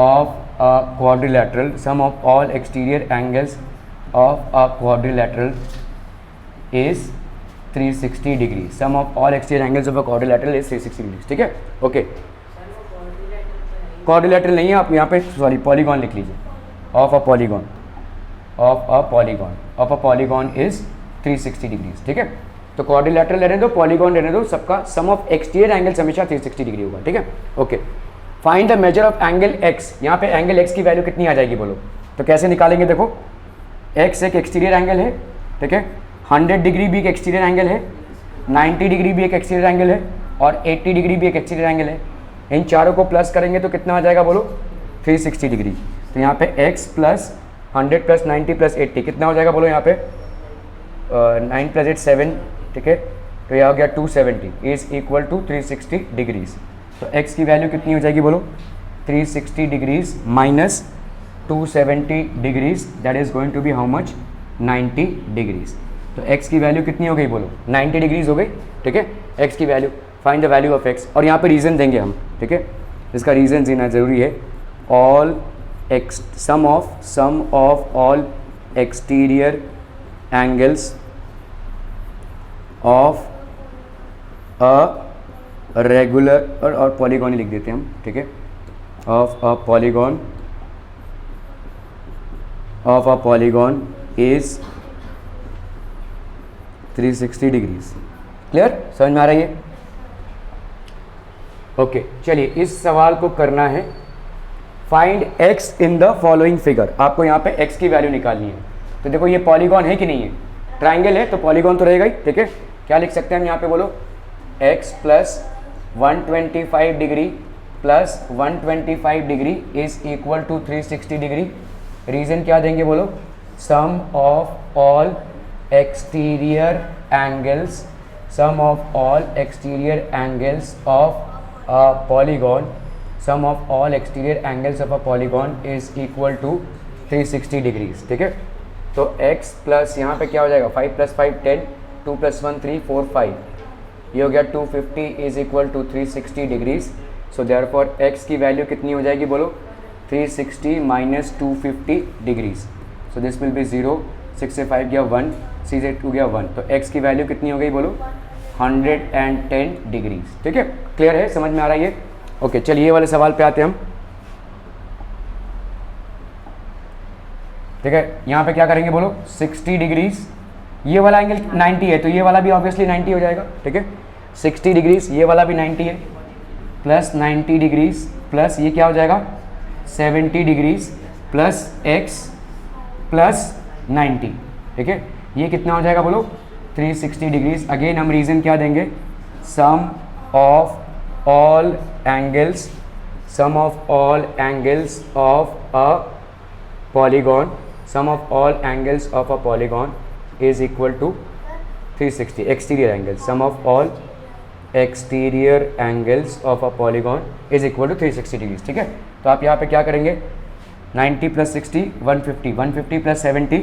of a quadrilateral, sum of all exterior angles of a quadrilateral is 360 degrees. Sum of all exterior angles of a quadrilateral is 360 degrees. ठीक है. Okay. Quadrilateral नहीं है, आप यहाँ पे sorry polygon लिख लीजिए. Of a polygon is 360 degrees. ठीक है. तो क्वाड्रिलैटरल रहने दो, पॉलीगॉन रहने दो, सबका सम ऑफ एक्सटीरियर एंगल्स हमेशा 360 डिग्री होगा. ठीक है. Okay. Find the measure of angle x. यहाँ पे एंगल x की वैल्यू कितनी आ जाएगी बोलो? तो कैसे निकालेंगे? देखो x एक एक्सटीरियर एंगल है. ठीक है. 100 डिग्री भी एक एक्सटीरियर एंगल है, 90 डिग्री भी एक एक्सटीरियर एंगल है और 80 डिग्री भी एक एक्सटीरियर एंगल है. इन चारों को प्लस करेंगे तो कितना आ जाएगा बोलो? 360 डिग्री. तो यहाँ पे x प्लस 100 प्लस 90 प्लस 80 कितना हो जाएगा बोलो? यहाँ पे 9 प्लस 8 7. ठीक है. तो यह हो गया 270 इज इक्वल टू 360 डिग्रीज. तो x की वैल्यू कितनी हो जाएगी बोलो? 360 degrees minus 270 degrees, that is going to be how much? 90 degrees. तो x की वैल्यू कितनी हो गई बोलो? 90 डिग्रीज हो गई. ठीक है. x की value, find the value of x. और यहाँ पे रीज़न देंगे हम. ठीक है. इसका रीज़न देना ज़रूरी है. All x, sum of all exterior angles of a regular, और पॉलीगॉन ही लिख देते हैं हम, ठीक है, of a polygon is 360 degrees. Clear, समझ में आ रही है? ओके, चलिए इस सवाल को करना है find x in the following figure. आपको यहाँ पे x की वैल्यू निकालनी है। तो देखो ये पॉलीगॉन है कि नहीं है, ट्राइंगल है तो पॉलीगॉन तो रहेगा ही, ठीक है। क्या लिख सकते हैं हम यहाँ पे, बोलो, x plus 125 degree plus 125 degree is equal to 360 degree. Reason क्या देंगे, बोलो, sum of all exterior angles, sum of all exterior angles of a polygon, sum of all exterior angles of a polygon is equal to 360 degrees, ठीक है। तो x plus यहाँ पे क्या हो जाएगा, 5 प्लस 5 10, 2 प्लस 1 3 4 5, ये हो गया 250 is equal to 360 degrees. So therefore x की वैल्यू कितनी हो जाएगी, बोलो, 360 minus 250 degrees. So this will be 0, 6 से 5 गया 1, 6 से 2 गया 1, तो x की वैल्यू कितनी हो गई, बोलो, 110 डिग्रीज, ठीक है। क्लियर है, समझ में आ रहा है ये? ओके, चलिए ये वाले सवाल पे आते हैं हम, ठीक है। यहाँ पे क्या करेंगे, बोलो, 60 डिग्रीज, ये वाला एंगल 90 है तो ये वाला भी ऑब्वियसली 90 हो जाएगा, ठीक है। 60 डिग्रीज, ये वाला भी 90 है, प्लस 90 डिग्रीज प्लस ये क्या हो जाएगा 70 डिग्रीज प्लस x प्लस 90, ठीक है। ये कितना हो जाएगा, बोलो, 360 डिग्रीज। अगेन हम रीज़न क्या देंगे, sum of all angles, sum of all angles of a polygon, sum of all angles of a polygon is equal to 360 exterior angles, sum of all exterior angles of a polygon is equal to 360 degrees, ठीक है। तो आप यहाँ पे क्या करेंगे, 90 plus 60 150, 150 plus 70,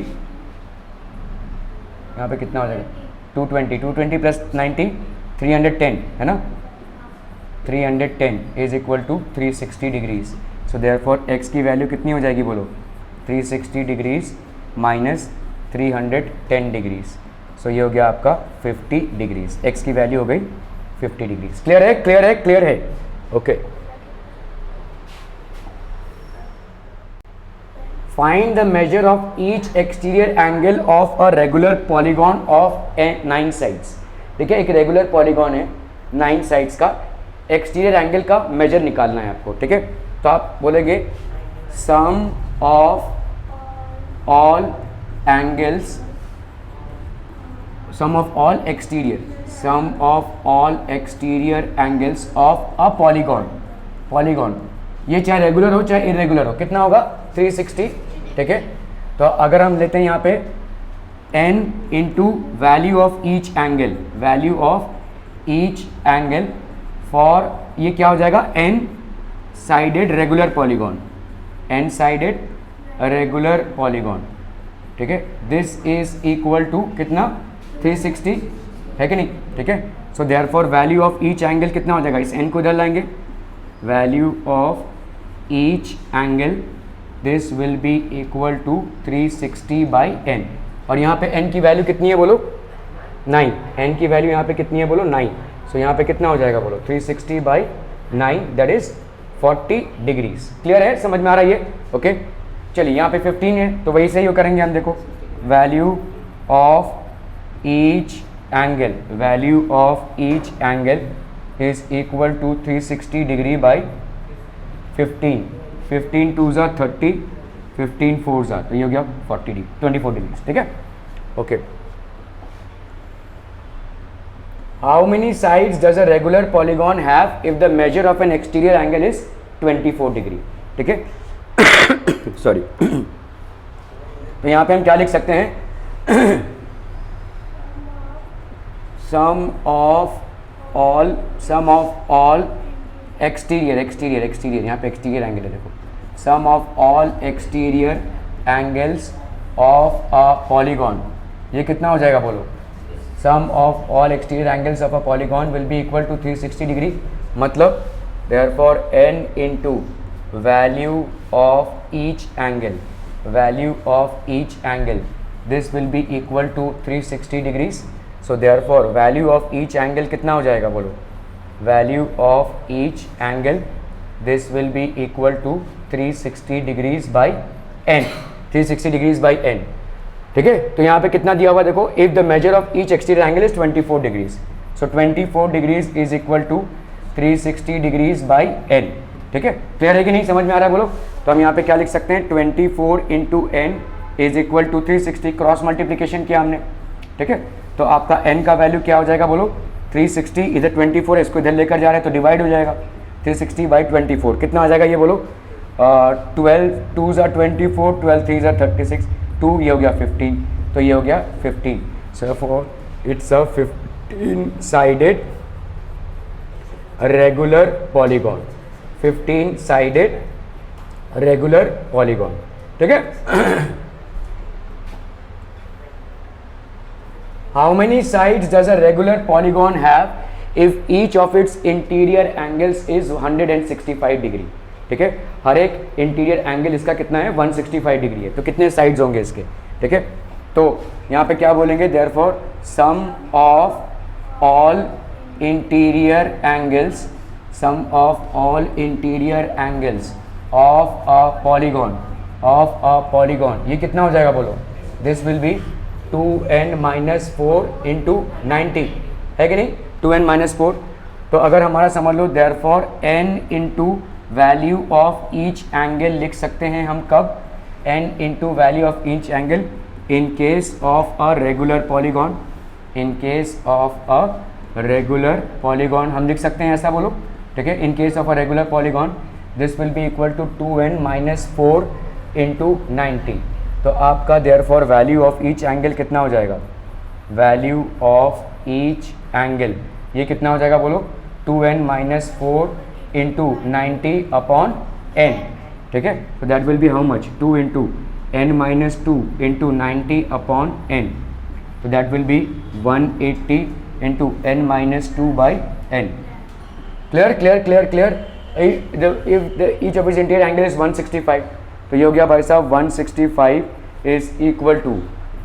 यहाँ पे कितना हो जाएगा 220, 220 प्लस 90 310, है ना, 310 is equal to 360 degrees. So therefore x की वैल्यू कितनी हो जाएगी, बोलो, 360 डिग्रीज माइनस 310 डिग्रीज। सो ये हो गया आपका 50 डिग्रीज, x की वैल्यू हो गई 50 डिग्रीज। क्लियर है, क्लियर है, क्लियर है, okay. Find the measure of each exterior angle of a regular polygon of 9 sides। देखिए एक रेगुलर पॉलीगॉन है 9 साइड्स का, एक्सटीरियर एंगल का मेजर निकालना है आपको, ठीक है। तो आप बोलेंगे sum of all angles, sum of all exterior, sum of all exterior angles of a polygon, polygon ये चाहे रेगुलर हो चाहे इरेगुलर हो, कितना होगा 360, ठीक है। तो अगर हम लेते हैं यहाँ पे n into value of each angle, value of each angle for, ये क्या हो जाएगा n sided regular polygon, n sided regular polygon, ठीक है। दिस इज इक्वल टू कितना 360, है कि नहीं, ठीक है। So therefore value of each angle कितना हो जाएगा, इस n को इधर लाएंगे, value of each angle this will be equal to 360 by n, और यहाँ पे n की वैल्यू कितनी है, बोलो 9, n की वैल्यू यहाँ पे कितनी है, बोलो 9। सो यहाँ पे कितना हो जाएगा, बोलो 360 by 9 that is 40 degrees. Clear है, समझ में आ रहा है ये, ओके। चलिए यहाँ पे 15 है तो वही से ही करेंगे हम, देखो value of each angle, value of each angle is equal to 360 degree by 15, 15 2 ज़ा 30, 15 4 ज़ा, तो ये हो गया 24 डिग्री, ठीक है, okay. How many sides does a regular polygon have if the measure of N exterior angle is 24 degree, ठीक है। सॉरी तो यहाँ पे हम क्या लिख सकते हैं, sum of all exterior, exterior, exterior, यहाँ पे एक्सटीरियर एंगल है, देखो sum of all exterior angles of a polygon, ये कितना हो जाएगा, बोलो sum of all exterior angles of a polygon will be equal to 360 degree, मतलब therefore n into value of each angle value of each angle, this will be equal to 360 degrees. So therefore value of each angle कितना हो जाएगा बोलो, value of each angle this will be equal to 360 degrees by n, 360 degrees by n. ठीक है, तो यहाँ पे कितना दिया हुआ देखो, if the measure of each exterior angle is 24 degrees, so 24 degrees is equal to 360 degrees by n. ठीक है, क्लियर है कि नहीं, समझ में आ रहा है बोलो। तो हम यहाँ पे क्या लिख सकते हैं, 24 into n is equal to 360, cross multiplication किया हमने। ठीक है, तो आपका n का वैल्यू क्या हो जाएगा बोलो, 360, इधर 24 है, इसको इधर लेकर जा रहे हैं तो डिवाइड हो जाएगा, 360 बाई 24 कितना आ जाएगा ये बोलो, 12 2s are 24, 12 3s are 36, 2 ये हो गया 15, तो ये हो गया 15. So for it's a 15 sided regular polygon, 15 sided regular polygon. ठीक है, how many sides does a regular polygon have if each of its interior angles is 165 degree. ठीक है, हर एक इंटीरियर एंगल इसका कितना है, 165 डिग्री है, तो कितने साइड्स होंगे इसके। ठीक है, तो यहाँ पे क्या बोलेंगे, therefore sum of all interior angles, sum of all interior angles of a polygon, ये कितना हो जाएगा बोलो, this will B 2n-4 into 90, है कि नहीं, 2n-4। तो अगर हमारा समझ लो, therefore n into value of each angle लिख सकते हैं हम कब, n into value of each angle in case of a regular polygon, in case of a regular polygon हम लिख सकते हैं ऐसा बोलो। ठीक है, in case of a regular polygon this will be equal to 2n-4 into 90। तो आपका therefore value of each angle कितना हो जाएगा, वैल्यू ऑफ ईच एंगल ये कितना हो जाएगा बोलो, 2n-4 इंटू 90 अपॉन n। ठीक है, तो that will be how much, 2 into n-2 into 90 upon n, तो that will be 180 into n-2 by n। Clear clear clear clear. If each of is interior angle is 165, तो ये हो गया भाई साहब 165 is equal to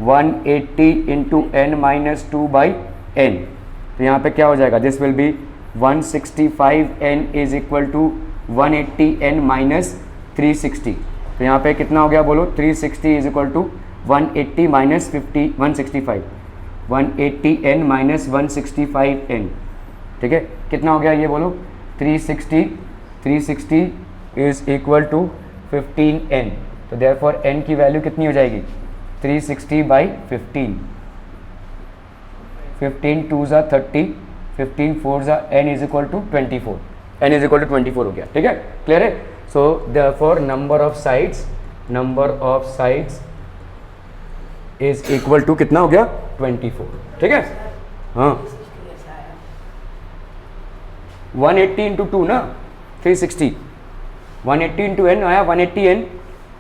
180 into n-2 by n। तो यहाँ पे क्या हो जाएगा, this will be 165n is equal to 180n minus 360। तो यहाँ पे कितना हो गया बोलो, 360 is equal to 180 minus 165, 180n minus 165n। ठीक है, कितना हो गया ये बोलो, 360 इज इक्वल टू 15n। तो देयरफॉर n की वैल्यू कितनी हो जाएगी, 360 by 15, 15 2s are 30, 15 4s are n is equal to 24, n is equal to 24 हो गया। ठीक है, क्लियर है। So therefore number of sides is equal to कितना हो गया, 24। ठीक है, हाँ 180 इंटू 2 ना, 360, 180 इंटू n आया 180n,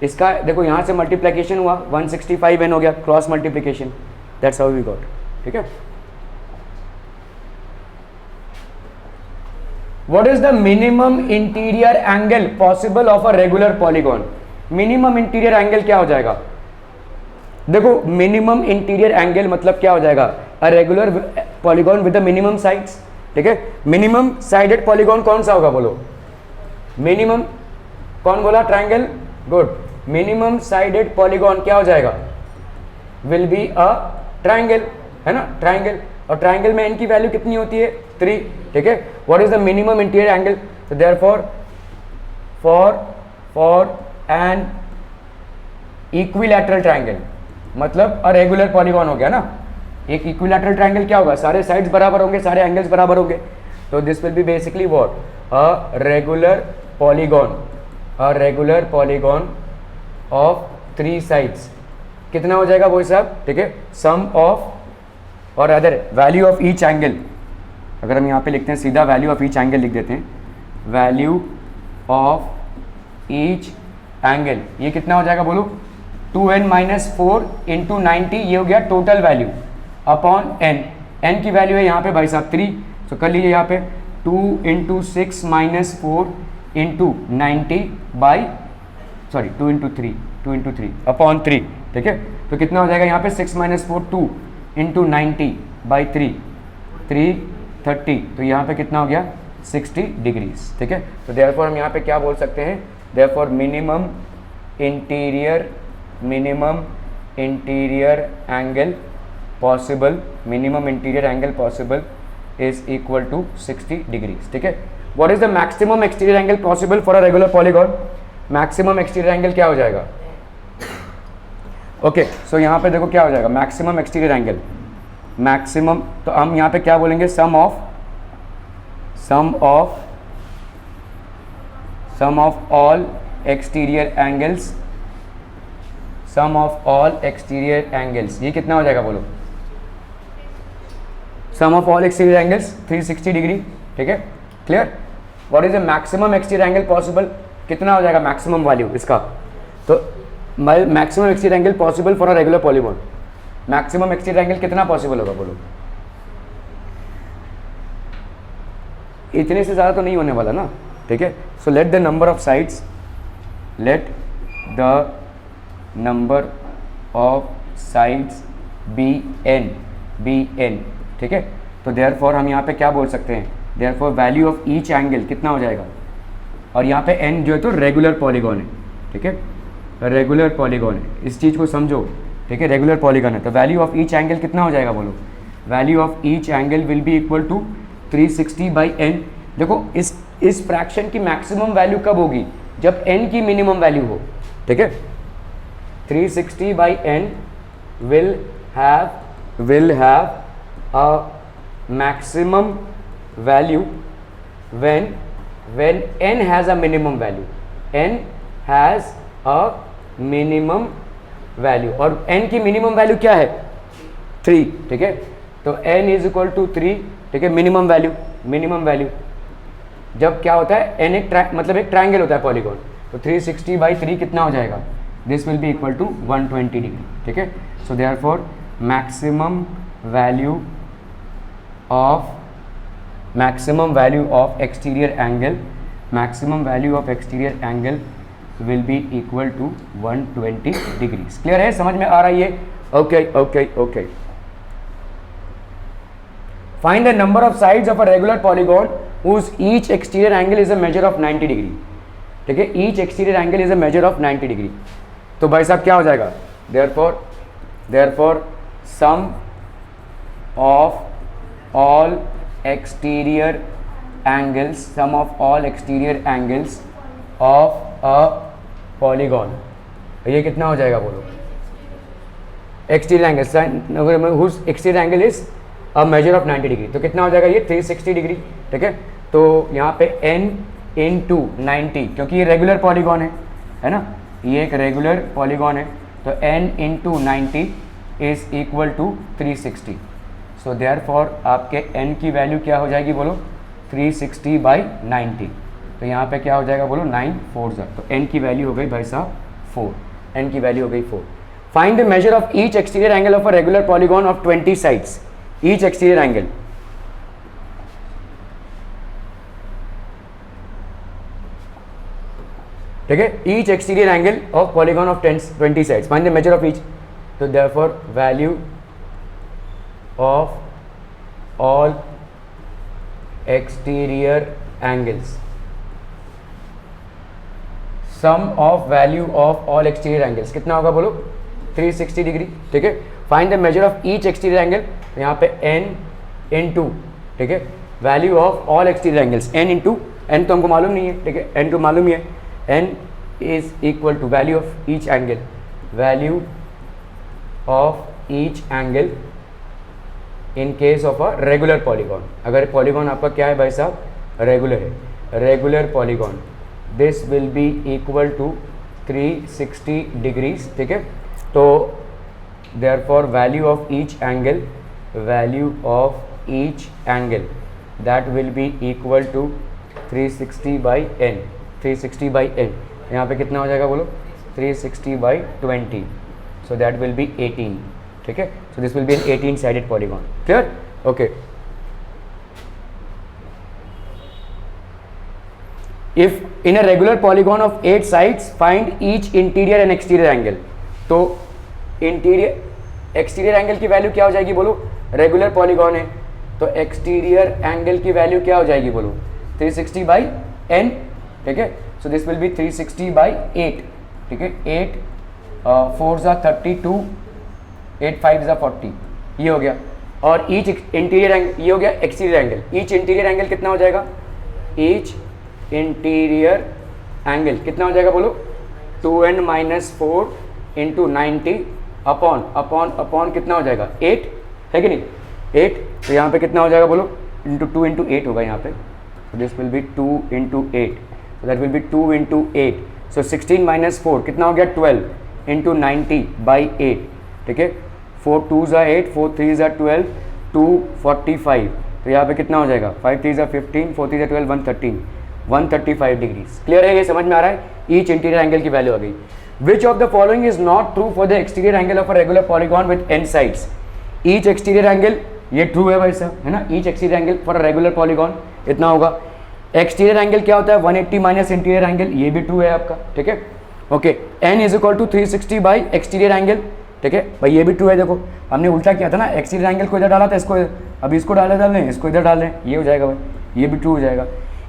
इसका देखो यहाँ से मल्टीप्लीकेशन हुआ 165n हो गया, cross multiplication, that's how we got. ठीक है, What is the minimum interior angle possible of a regular polygon? Minimum interior angle क्या हो जाएगा, देखो मिनिमम इंटीरियर एंगल मतलब क्या हो जाएगा, अ regular polygon with the minimum sides. ठीक है, मिनिमम साइडेड पॉलीगॉन कौन सा होगा बोलो, मिनिमम, कौन बोला, triangle, good, minimum sided polygon क्या हो जाएगा, विल बी अ ट्रायंगल, है ना, ट्रायंगल, और ट्रायंगल में n की वैल्यू कितनी होती है, 3। ठीक है, what is the minimum interior angle, तो therefore for an equilateral triangle, मतलब अ रेगुलर पॉलीगॉन हो गया ना, एक इक्विलैटरल ट्रायंगल क्या होगा, सारे साइड्स बराबर होंगे, सारे एंगल्स बराबर होंगे, तो this will B basically what, a regular polygon of 3 sides, कितना हो जाएगा वो साहब। ठीक है, सम ऑफ और other value of each angle, अगर हम यहाँ पे लिखते हैं सीधा वैल्यू ऑफ ईच एंगल लिख देते हैं, वैल्यू ऑफ ईच एंगल ये कितना हो जाएगा बोलो, 2n-4 इंटू 90, ये हो गया टोटल वैल्यू अपॉन n की वैल्यू है यहाँ पे भाई साहब 3, तो कर लीजिए यहाँ पे 2 into 6 minus 4 into 90 by 2 into 3, 2 into 3 upon 3, ठीक है। तो कितना हो जाएगा यहाँ पे 6 माइनस 4 2 इंटू 90 बाई 3 330, तो यहाँ पे कितना हो गया 60 डिग्रीज, ठीक है। तो देयरफॉर हम यहाँ पे क्या बोल सकते हैं, therefore minimum interior angle possible, minimum interior angle possible is equal to 60 degrees, ठीक है। What is the maximum exterior angle possible for a regular polygon, maximum exterior angle क्या हो जाएगा, ओके। सो यहाँ पे देखो क्या हो जाएगा मैक्सिमम एक्सटीरियर एंगल, मैक्सिमम, तो हम यहाँ पे क्या बोलेंगे sum of all exterior angles, sum of all exterior angles, ये कितना हो जाएगा बोलो, sum of all exterior angles 360 degree, ठीक है, clear. What is the maximum exterior angle possible, कितना हो जाएगा मैक्सिमम वैल्यू इसका, तो maximum exterior angle possible for a regular polygon, maximum exterior angle कितना पॉसिबल होगा बोलो, इतने से ज़्यादा तो नहीं होने वाला ना, ठीक है। So let the number of sides, let the number of sides be N, ठीक है। तो देयरफॉर हम यहाँ पे क्या बोल सकते हैं, therefore value of each angle कितना हो जाएगा, और यहाँ पे एन जो है तो रेगुलर पॉलीगॉन है, ठीक है, रेगुलर पॉलीगॉन है, इस चीज़ को समझो, ठीक है, रेगुलर पॉलीगॉन है। तो वैल्यू ऑफ ईच एंगल कितना हो जाएगा बोलो, value of each angle will be equal to 360 by N. देखो इस फ्रैक्शन की मैक्सिमम वैल्यू कब होगी, जब एन की मिनिमम वैल्यू हो, ठीक है। 360 by N will have a maximum value when n has a minimum value, n has a minimum value, और n की मिनिमम वैल्यू क्या है 3, ठीक है। तो n इज इक्वल टू 3, ठीक है, मिनिमम वैल्यू जब क्या होता है n एक मतलब एक ट्रायंगल होता है पॉलीगॉन, तो 360 बाई 3 कितना हो जाएगा, this will be equal to 120 degree, ठीक है। So therefore maximum value of exterior angle will be equal to 120 degrees. Clear है, समझ में आ रहा है ये, okay. Find the number of sides of a regular polygon whose each exterior angle is a measure of 90 degree, ठीक है, each exterior angle is a measure of 90 degree. तो भाई साहब क्या हो जाएगा, therefore sum of all exterior angles of a polygon, ये कितना हो जाएगा बोलो, exterior angle whose exterior angle is a measure of 90 degree, तो कितना हो जाएगा ये 360 डिग्री, ठीक है। तो यहाँ पे n इंटू 90, क्योंकि ये रेगुलर पॉलीगॉन है ना, ये एक रेगुलर पॉलीगॉन है, तो n into 90 is equal to 360। So therefore आपके n की वैल्यू क्या हो जाएगी बोलो, 360 बाई 90, तो यहाँ पे क्या हो जाएगा बोलो 9 4 तो n की वैल्यू हो गई भाई साहब 4, n की वैल्यू हो गई 4। Find the measure of each exterior angle of a regular polygon of 20 sides, each exterior angle, ठीक है, each exterior angle of polygon of 20 sides, find the measure of each. तो therefore value of all exterior angles, sum of value of all exterior angles कितना होगा बोलो 360 degree, ठीक है। Find the measure of each exterior angle, यहाँ पे n into, ठीक है, value of all exterior angles, n into n तो हमको मालूम नहीं है, ठीक है, n तो मालूम ही है, n is equal to value of each angle, value of each angle in case of a regular polygon. अगर पॉलीगॉन आपका क्या है भाई साहब, रेगुलर है, regular polygon, this will be equal to 360 degrees, ठीक है। तो therefore value of each angle that will be equal to 360 by n, 360 by n, यहाँ पे कितना हो जाएगा बोलो 360 by 20, so that will B 18, ठीक है। So this will be an 18 sided polygon, clear, okay. If in a regular polygon of 8 sides find each interior and exterior angle. तो interior exterior angle की वैल्यू क्या हो जाएगी बोलो, regular polygon है तो एक्सटीरियर एंगल की वैल्यू क्या हो जाएगी बोलो, 360 बाई n, ठीक है। So this will be 360 by 8, ठीक है। 8 4 ज़ा 32, 8 5 ज़ा 40, ये हो गया। और ईच इंटीरियर एंगल, ये हो गया exterior angle. Each interior angle कितना हो जाएगा, ईच इंटीरियर एंगल कितना हो जाएगा बोलो, 2n minus 4 into 90 upon upon upon कितना हो जाएगा 8, है कि नहीं 8। तो यहाँ पे कितना हो जाएगा बोलो, इंटू 2 इंटू 8 होगा यहाँ पे। so this will be 2 into 8, so that will be 2 into 8, so 16 minus 4 कितना हो गया 12 into 90 by 8, ठीक है। 4 2 ज़ा 8, 4 3 ज़ा 12, 245, तो यहाँ पे कितना हो जाएगा 5 3 ज़ा 15, 4 3 ज़ा 12, 113, 135 डिग्रीज। क्लियर है, ये समझ में आ रहा है। ईच इंटीरियर एंगल की वैल्यू आ गई। Which of the following is not true for the exterior angle of a regular polygon with n sides. Each exterior angle, ये ट्रू है भाई साहब, है ना। Each exterior angle for a regular polygon इतना होगा। एक्सटीरियर एंगल क्या होता है 180 माइनस इंटीरियर एंगल, ये भी ट्रू है आपका, ठीक है। Okay, n is equal to 360 by exterior angle, ठीक है भाई, ये भी ट्रू है। देखो हमने उल्टा किया था ना, एक्सटीरियर एंगल को इधर डाला था, इसको अभी इसको डाल लें, इसको इधर डाल लें, ये हो जाएगा भाई, ये भी ट्रू हो जाएगा।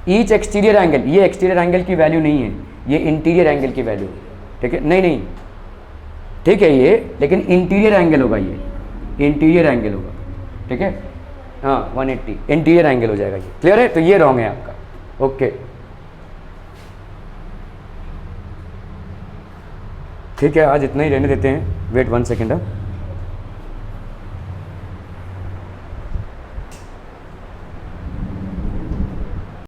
ईच एक्सटीरियर एंगल, ये एक्सटीरियर एंगल की वैल्यू नहीं है, ये इंटीरियर एंगल की वैल्यू, ठीक है। नहीं ठीक है ये, लेकिन इंटीरियर एंगल होगा, ये इंटीरियर एंगल होगा, ठीक है। हाँ 180 इंटीरियर एंगल हो जाएगा ये। क्लियर है, तो ये रॉन्ग है आपका। ओके ठीक है, आज इतना ही रहने देते हैं। Wait 1 second.